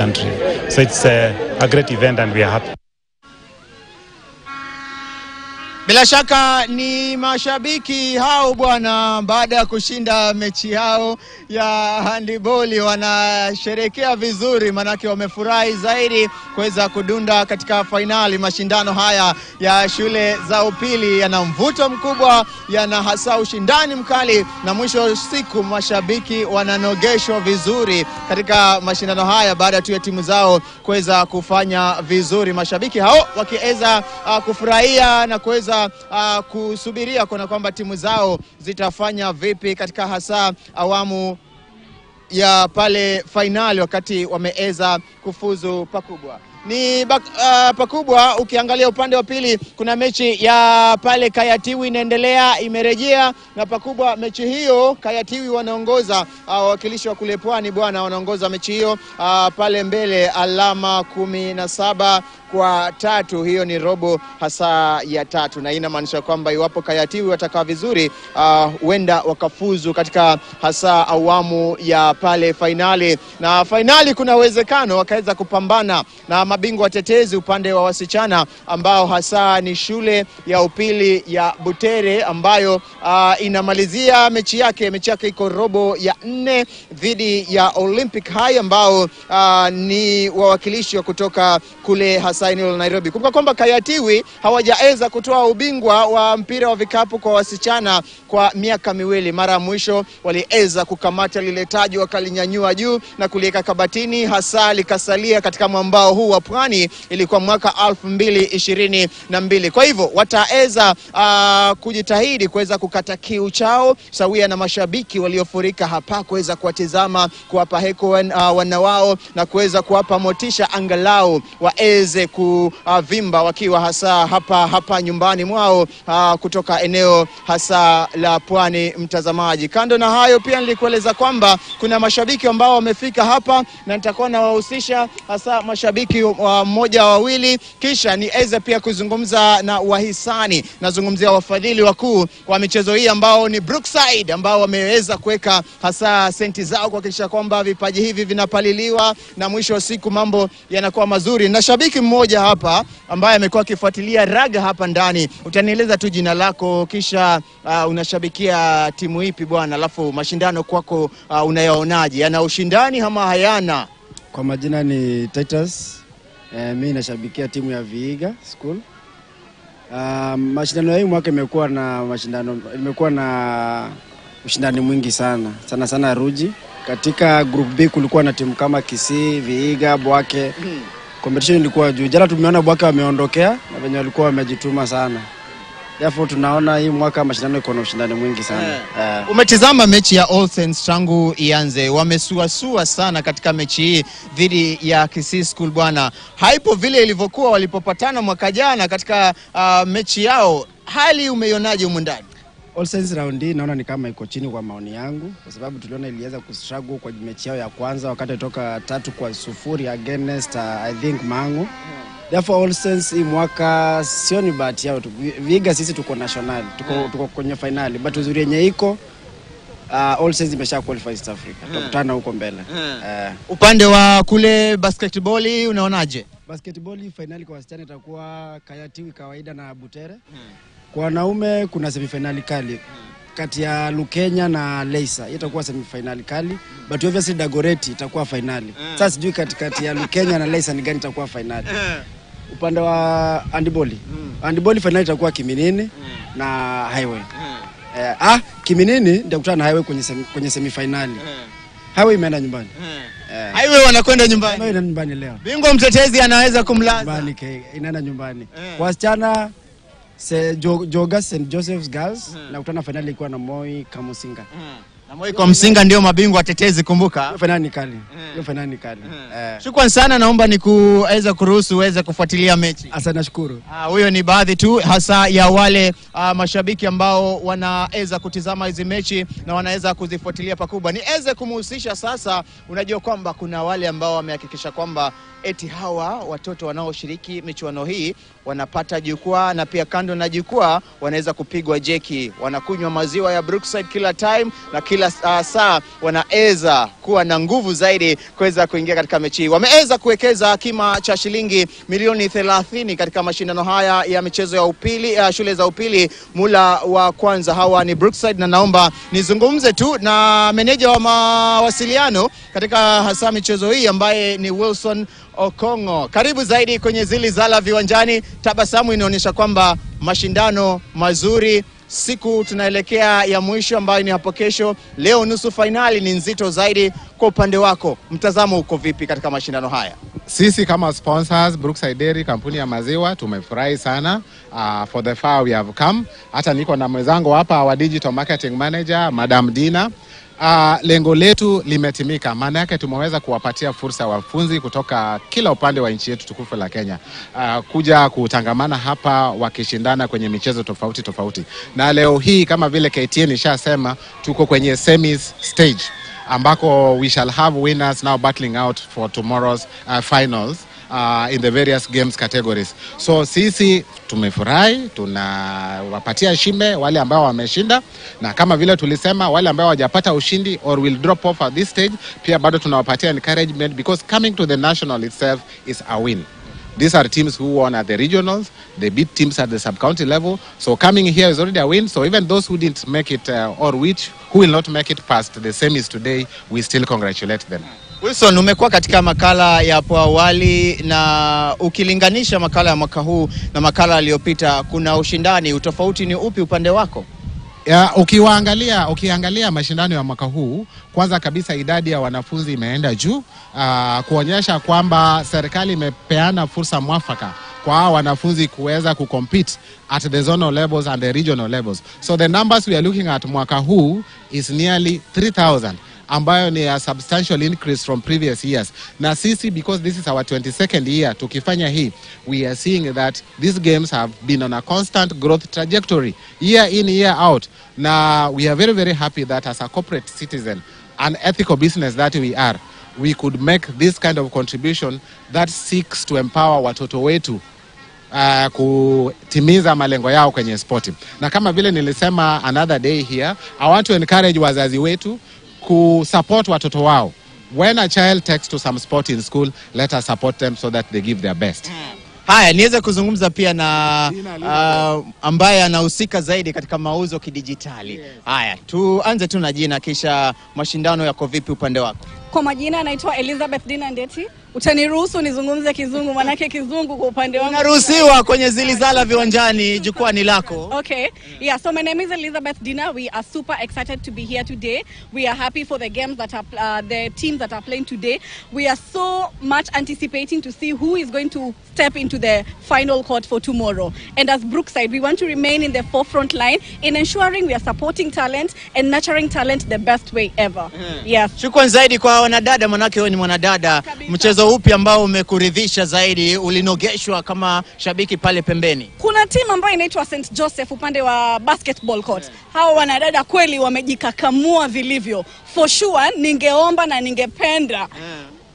country. So it's a great event and we are happy. Bila shaka ni mashabiki hao bwana, baada ya kushinda mechi yao ya handiboli wanasherehekea vizuri, manake wamefurahi zaidi kuweza kudunda katika finali. Mashindano haya ya shule za upili yana mvuto mkubwa, yana hasa ushindani mkali, na mwisho wa siku mashabiki wananogeshwa vizuri katika mashindano haya baada tu ya timu zao kuweza kufanya vizuri. Mashabiki hao wakiweza kufurahia na kuweza kusubiria kuna kwamba timu zao zitafanya vipi katika hasa awamu ya pale finali, wakati wameweza kufuzu pakubwa. Ni pakubwa. Ukiangalia upande wa pili kuna mechi ya pale Kayatiwi inaendelea, imerejea na pakubwa. Mechi hiyo Kayatiwi wanaongoza, wakilishi wa kule Pwani bwana wanaongoza mechi hiyo pale mbele alama 17-3. Hiyo ni robo hasa ya 3, na inamaanisha kwamba iwapo Kayatiwi watakaa vizuri huenda wakafuzu katika hasa awamu ya pale finali, na finali kuna uwezekano wakaweza kupambana na mabingwa watetezi upande wa wasichana ambao hasa ni shule ya upili ya Butere, ambayo inamalizia mechi yake iko robo ya 4 dhidi ya Olympic High ambao ni wawakilishi wa kutoka kule hasa eneo la Nairobi. Kumbuka kwamba Kayatiwi hawajaweza kutoa ubingwa wa mpira wa vikapu kwa wasichana kwa miaka 2. Mara mwisho waliweza kukamata lile taji, wakalinyanyua juu na kuliweka kabatini, hasa likasalia katika mwambao huu wa Pwani. Ilikuwa mwaka 2022. Kwa hivyo wataweza kujitahidi kuweza kukata kiu chao sawia na mashabiki waliofurika hapa kuweza kuwatazama, kuwapa heko wana wao na kuweza kuwapa motisha angalau waeze kuvimba wakiwa hasa hapa nyumbani mwao kutoka eneo hasa la Pwani. Mtazamaji, kando na hayo pia nilikueleza kwamba kuna mashabiki ambao wamefika hapa na nitakuwa na wahusisha hasa mashabiki mmoja wawili, kisha niweze pia kuzungumza na wahisani. Nazungumzia wafadhili wakuu wa michezo hii ambao ni Brookside, ambao wameweza kuweka hasa senti zao kuhakikisha kwamba vipaji hivi vinapaliliwa na mwisho wa siku mambo yanakuwa mazuri. Na shabiki mmoja hapa ambaye amekuwa akifuatilia raga hapa ndani, utanieleza tu jina lako, kisha unashabikia timu ipi bwana, alafu mashindano kwako unayaonaje? Yana ushindani ama hayana? Kwa majina ni Titus. Mimi nashabikia timu ya Vihiga School. Mashindano hii mwaka imekuwa na ushindani mwingi sana Ruji. Katika group B kulikuwa na timu kama Kisii, Vihiga, Bwake. Competition ilikuwa juu. Jana tumeona Bwake wameondokea na wenye walikuwa wamejituma sana. Therefore tunaona hii mwaka mashindano iko na ushindani mwingi sana. Umetizama mechi ya All Saints tangu ianze, wamesuasua sana katika mechi hii dhidi ya Kisii School bwana. Haipo vile ilivyokuwa walipopatana mwaka jana katika mechi yao. Hali umeionaje huko ndani? All Saints round hii naona ni kama iko chini kwa maoni yangu, kwa sababu tuliona iliweza kustruggle kwa mechi yao ya kwanza wakati toka 3-0 against I think Mangu. Therefore All Saints hii mwaka sioni bahati yao tu. Vihiga sisi tuko national, tuko kwenye finali, but uzuri yenye iko All Saints imesha qualify East Africa. Tutakutana huko mbele. Upande wa kule basketball unaonaje? Basketball finali kwa wasichana itakuwa Kayatiwi kawaida na Butere. Kwa wanaume kuna semifinali kali kati ya Lukenya na Leisa. Itakuwa semifinali kali, but obviously Dagoretti itakuwa finali. Sasa sijui katikati ya Lukenya na Leisa ni gani itakuwa finali. Upande wa handball finali itakuwa Kiminini na Highway. Kiminini ndio kutana na Highway kwenye semifinali. Highway imeenda nyumbani. Highway wanakwenda nyumbani. Highway nyumbani leo. Bingwa mtetezi anaweza kumlaza. Nyumbani inaenda nyumbani. Kwa wasichana Joga St. Joseph's Girls na kutana finali ilikuwa na Moi Kamusinga. Na Moi Kamusinga ndio mabingwa watetezi, kumbuka. Hiyo finali ni kali. Shukrani sana, naomba nikuweza kuruhusu uweze kufuatilia mechi. Asante, nashukuru. Huyo ni baadhi tu hasa ya wale mashabiki ambao wanaweza kutizama hizi mechi na wanaweza kuzifuatilia pakubwa. Niweze kumhusisha sasa, unajua kwamba kuna wale ambao wamehakikisha kwamba eti hawa watoto wanaoshiriki michuano hii wanapata jukwaa, na pia kando na jukwaa wanaweza kupigwa jeki, wanakunywa maziwa ya Brookside kila time na kila kila saa wanaweza kuwa na nguvu zaidi kuweza kuingia katika mechi. Wameweza kuwekeza kima cha shilingi milioni 30 katika mashindano haya ya michezo ya upili, shule za upili mula wa kwanza. Hawa ni Brookside, na naomba nizungumze tu na meneja wa mawasiliano katika hasa michezo hii ambaye ni Wilson Okongo. Karibu zaidi kwenye Zili Zala Viwanjani. Tabasamu inaonyesha kwamba mashindano mazuri, siku tunaelekea ya mwisho ambayo ni hapo kesho. Leo nusu finali ni nzito zaidi. Kwa upande wako, mtazamo uko vipi katika mashindano haya? Sisi kama sponsors Brookside Dairy, kampuni ya maziwa, tumefurahi sana for the far we have come. Hata niko na mwenzangu hapa wa digital marketing manager Madam Dina. Lengo letu limetimika. Maana yake tumeweza kuwapatia fursa wafunzi kutoka kila upande wa nchi yetu tukufu la Kenya kuja kutangamana hapa wakishindana kwenye michezo tofauti tofauti. Na leo hii kama vile KTN ishasema, tuko kwenye semis stage ambako we shall have winners now battling out for tomorrow's finals in the various games categories. So sisi tumefurahi, tunawapatia shime wale ambao wameshinda, na kama vile tulisema wale ambao hawajapata ushindi or will drop off at this stage, pia bado tunawapatia encouragement, because coming to the national itself is a win. These are teams who won at the regionals, they beat teams at the sub-county level, so coming here is already a win. So even those who didn't make it or who will not make it past the semis today, we still congratulate them. Wilson, umekuwa katika makala ya hapo awali, na ukilinganisha makala ya mwaka huu na makala iliyopita, kuna ushindani, utofauti ni upi upande wako? Ukiangalia mashindano ya mwaka huu, kwanza kabisa idadi ya wanafunzi imeenda juu, kuonyesha kwamba serikali imepeana fursa mwafaka kwa wanafunzi kuweza kucompete at the zonal levels and the regional levels. So the numbers we are looking at mwaka huu is nearly 3,000. ambayo ni a substantial increase from previous years. Na sisi, because this is our 22nd year tukifanya hii, we are seeing that these games have been on a constant growth trajectory year in year out. Na we are very very happy that as a corporate citizen, an ethical business that we are, we could make this kind of contribution that seeks to empower watoto wetu kutimiza malengo yao kwenye sport. Na kama vile nilisema another day here, I want to encourage wazazi wetu kusupport watoto wao. When a child takes to some sport in school, let us support them so that they give their best. Haya, niweze kuzungumza pia na ambaye anahusika zaidi katika mauzo kidijitali. Haya, tuanze tu na jina, kisha mashindano yako vipi upande wako? Kwa majina naitwa Elizabeth Dina Ndeti. Utaniruhusu nizungumze kizungu, manake kizungu kwa upande wangu. Unaruhusiwa kwenye Zili Zala Viwanjani, jukwaa ni lako. Okay. Yeah, so my name is Elizabeth Dina. We are super excited to be here today. We are happy for the games that are the teams that are playing today. We are so much anticipating to see who is going to step into the final court for tomorrow. And as Brookside, we want to remain in the forefront line in ensuring we are supporting talent and nurturing talent the best way ever. Yes. Shukrani zaidi kwa wanadada, manake wewe ni mwanadada. Mchezo upi ambao umekuridhisha zaidi, ulinogeshwa kama shabiki pale pembeni? Kuna timu ambayo inaitwa St. Joseph upande wa basketball court. Hao wanadada kweli wamejikakamua vilivyo. For sure ningeomba na ningependa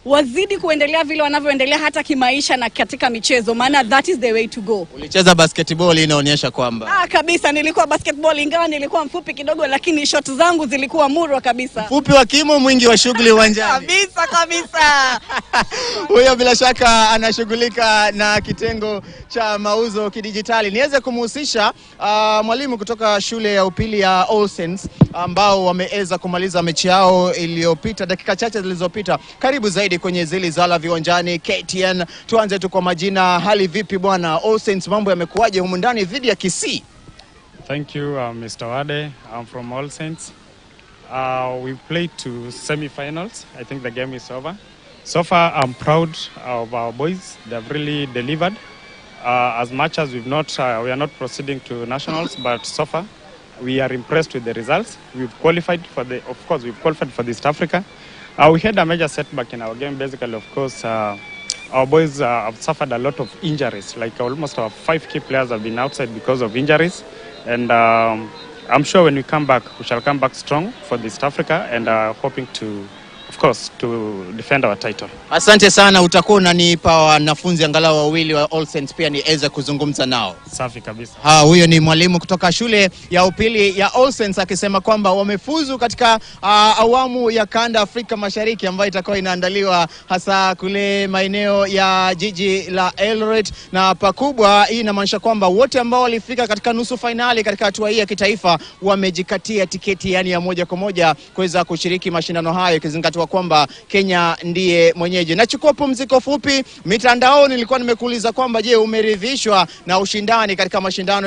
wazidi kuendelea vile wanavyoendelea hata kimaisha na katika michezo, maana that is the way to go. Ulicheza basketball, inaonyesha kwamba kabisa nilikuwa basketball, ingawa nilikuwa mfupi kidogo, lakini shot zangu zilikuwa murwa kabisa. Mfupi wa kimo, mwingi wa shughuli uwanjani. kabisa. Huyo bila shaka anashughulika na kitengo cha mauzo kidijitali. Niweze kumhusisha mwalimu kutoka shule ya upili ya All Saints ambao wameweza kumaliza mechi yao iliyopita dakika chache zilizopita. Karibu zaidi kwenye Zili Zala Viwanjani KTN. Tuanze tu kwa majina, hali vipi bwana? All Saints, mambo yamekuaje humu ndani dhidi ya Kisii? Thank you, Mr. Wade. I'm from All Saints. We played to semi-finals. I think the game is over. So far, I'm proud of our boys. They've really delivered. As much as we are not proceeding to nationals, but so far, we are impressed with the results. We've qualified for we've qualified for East Africa. We had a major setback in our game. Basically, of course, our boys have suffered a lot of injuries. Like almost our 5 key players have been outside because of injuries. And I'm sure when we come back, we shall come back strong for East Africa, and hoping to of course, to defend our title. Asante sana, utakuwa unanipa wanafunzi angalau wawili wa All Saints pia niweze kuzungumza nao. Safi kabisa. Huyo ni mwalimu kutoka shule ya upili ya All Saints akisema kwamba wamefuzu katika awamu ya kanda Afrika Mashariki ambayo itakuwa inaandaliwa hasa kule maeneo ya jiji la Eldoret, na pakubwa hii inamaanisha kwamba wote ambao walifika katika nusu finali katika hatua hii ya kitaifa wamejikatia tiketi yani ya moja kwa moja kuweza kushiriki mashindano hayo, ikizingatiwa kwamba Kenya ndiye mwenyeji. Nachukua pumziko fupi. Mitandaoni nilikuwa nimekuuliza kwamba je, umeridhishwa na ushindani katika mashindano